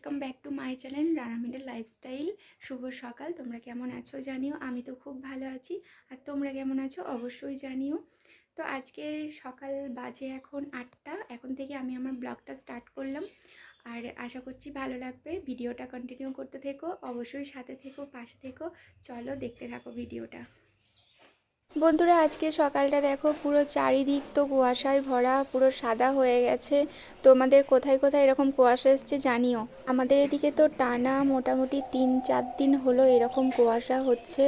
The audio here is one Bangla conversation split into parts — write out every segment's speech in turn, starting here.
Welcome back to my channel রানামিনের লাইফস্টাইল। শুভ সকাল। তোমরা কেমন আছো জানিও। আমি তো খুব ভালো আছি, আর তোমরা কেমন আছো অবশ্যই জানিও। তো আজকে সকাল বাজে এখন 8টা। এখন থেকে আমি আমার ব্লগটা স্টার্ট করলাম, আর আশা করছি ভালো লাগবে। ভিডিওটা কন্টিনিউ করতে থেকো, অবশ্যই সাথে থেকো, পাশে থেকো। চলো দেখতে থাকো ভিডিওটা। বন্ধুরা, আজকে সকালটা দেখো, পুরো চারিদিক তো কুয়াশায় ভরা, পুরো সাদা হয়ে গেছে। তোমাদের কোথায় কোথায় এরকম কুয়াশা এসছে জানিও। আমাদের এদিকে তো টানা মোটামুটি 3-4 দিন হলো এরকম কুয়াশা হচ্ছে।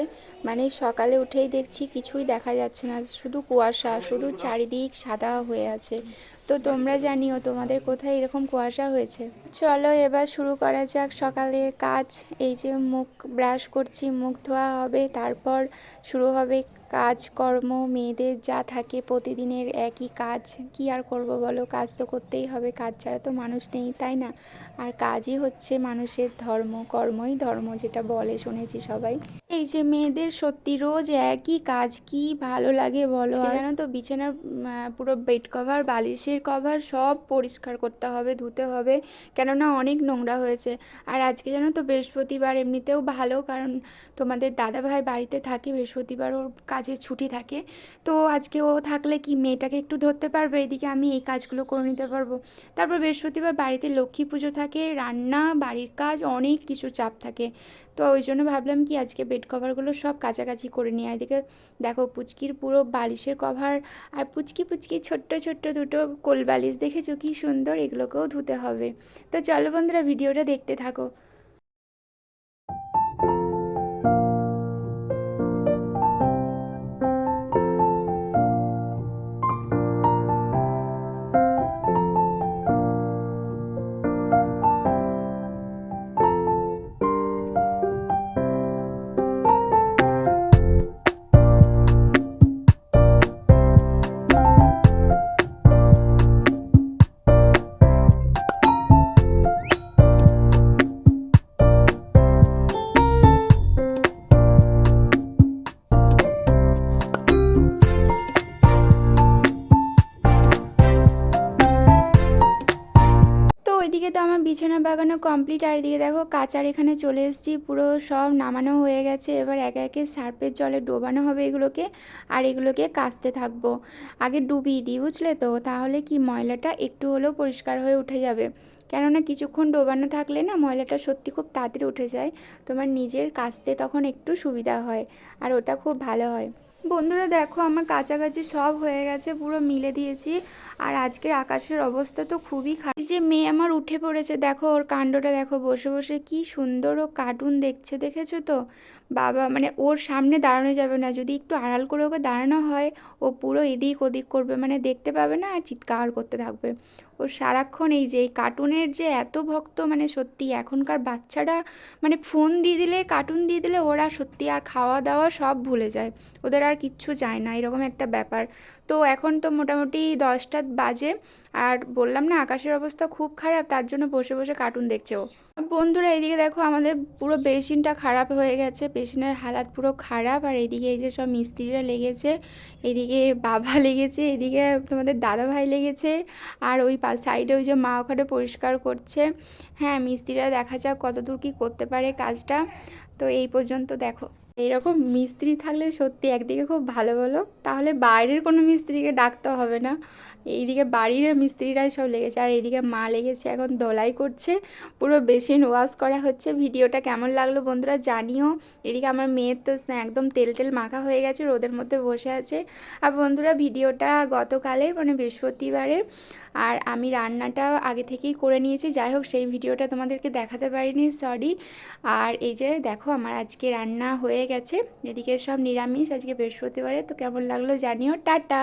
মানে সকালে উঠেই দেখছি কিছুই দেখা যাচ্ছে না, শুধু কুয়াশা, শুধু চারিদিক সাদা হয়ে আছে। তো তোমরা জানিও তোমাদের কোথায় এরকম কুয়াশা হয়েছে। চলো এবার শুরু করা যাক সকালের কাজ। এই যে মুখ ব্রাশ করছি, মুখ ধোয়া হবে, তারপর শুরু হবে কাজকর্ম। মেয়েদের যা থাকে প্রতিদিনের একই কাজ, কি আর করব বলো, কাজ তো করতেই হবে, কাজ ছাড়া তো মানুষ নেই, তাই না? আর কাজই হচ্ছে মানুষের ধর্ম, কর্মই ধর্ম যেটা বলে শুনেছি সবাই। এই যে মেয়েদের সত্যি রোজ একই কাজ, কি ভালো লাগে বলো। আর জানো তো বিছানার পুরো বেড কভার, বালিশের কভার সব পরিষ্কার করতে হবে, ধুতে হবে, কেননা অনেক নোংরা হয়েছে। আর আজকে জানো তো বৃহস্পতিবার, এমনিতেও ভালো, কারণ তোমাদের দাদাভাই বাড়িতে থাকে, বৃহস্পতিবার ওর কাজের ছুটি থাকে। তো আজকে ও থাকলে কি মেয়েটাকে একটু ধরতে পারবে, এদিকে আমি এই কাজগুলো করে নিতে পারবো। তারপর বৃহস্পতিবার বাড়িতে লক্ষ্মী পুজো থাকে, রান্না, বাড়ির কাজ, অনেক কিছু চাপ থাকে। তো ওই জন্য ভাবলাম কি আজকে বেড কভারগুলো সব কাছাকাছি করে নিয়ে। এদিকে দেখো পুচকির পুরো বালিশের কভার, আর পুচকি পুচকি ছোট্ট ছোট্ট দুটো কোল বালিশ দেখেছো কি সুন্দর, এগুলোকেও ধুতে হবে। তো চলো বন্ধুরা, ভিডিওটা দেখতে থাকো। তো ওইদিকে তো আমার বিছানা বাগানো কমপ্লিট, আর এদিকে দেখো কাচার এখানে চলে এসেছি, পুরো সব নামানো হয়ে গেছে। এবার একে একে সার্ফের জলে ডোবানো হবে এগুলোকে, আর এগুলোকে কাচতে থাকবো। আগে ডুবিয়ে দিই, বুঝলে তো, তাহলে কি ময়লাটা একটু হলেও পরিষ্কার হয়ে উঠে যাবে। কেননা কিছুক্ষণ ডোবানো থাকলে না ময়লাটা সত্যি খুব তাড়াতাড়ি উঠে যায়, তোমার নিজের কাচতে তখন একটু সুবিধা হয়, আর ওটা খুব ভালো হয়। বন্ধুরা দেখো, আমার কাছাকাছি সব হয়ে গেছে, পুরো মিলে দিয়েছি। আর আজকের আকাশের অবস্থা তো খুবই খারাপ। যে মেয়ে আমার উঠে পড়েছে, দেখো ওর কাণ্ডটা দেখো, বসে বসে কি সুন্দর ও কার্টুন দেখছে, দেখেছো তো? বাবা, মানে ওর সামনে দাঁড়ানো যাবে না, যদি একটু আড়াল করে ওকে দাঁড়ানো হয় ও পুরো এদিক ওদিক করবে, মানে দেখতে পাবে না আর চিৎকার করতে থাকবে। ও সারাক্ষণ এই যে এই কার্টুনের যে এত ভক্ত, মানে সত্যি এখনকার বাচ্চারা, মানে ফোন দিয়ে দিলে, কার্টুন দিয়ে দিলে ওরা সত্যি আর খাওয়া দাওয়া সব ভুলে যায়, ওদের আর কিচ্ছু চায় না, এরকম একটা ব্যাপার। তো এখন তো মোটামুটি 10টা বাজে, আর বললাম না আকাশের অবস্থা খুব খারাপ, তার জন্য বসে বসে কার্টুন দেখছে ও। বন্ধুরা এইদিকে দেখো, আমাদের পুরো বেসিনটা খারাপ হয়ে গেছে, বেসিনের হালাত পুরো খারাপ। আর এইদিকে এই যে সব মিস্ত্রিরা লেগেছে, এইদিকে বাবা লেগেছে, এইদিকে তোমাদের দাদা ভাই লেগেছে, আর ওই সাইডে ওই যে মা ওখানে পরিষ্কার করছে। হ্যাঁ, মিস্ত্রিরা দেখা যাক কতদূর কী করতে পারে কাজটা। তো এই পর্যন্ত দেখো, এইরকম মিস্ত্রি থাকলে সত্যি একদিকে খুব ভালো বলো, তাহলে বাইরের কোনো মিস্ত্রিকে ডাকতে হবে না, এইদিকে বাড়ির মিস্ত্রিরাই সব লেগেছে। আর এইদিকে মা লেগেছে, এখন ধোলাই করছে, পুরো বেসিন ওয়াশ করা হচ্ছে। ভিডিওটা কেমন লাগলো বন্ধুরা জানিও। এদিকে আমার মেয়ের তো একদম তেল টেল মাখা হয়ে গেছে, রোদের মধ্যে বসে আছে। আর বন্ধুরা ভিডিওটা গতকালের, মানে বৃহস্পতিবারের, আর আমি রান্নাটা আগে থেকেই করে নিয়েছি, যাই হোক সেই ভিডিওটা তোমাদেরকে দেখাতে পারিনি, সরি। আর এই যে দেখো আমার আজকে রান্না হয়ে গেছে, এদিকে সব নিরামিষ, আজকে বৃহস্পতিবারে। তো কেমন লাগলো জানিও, টাটা।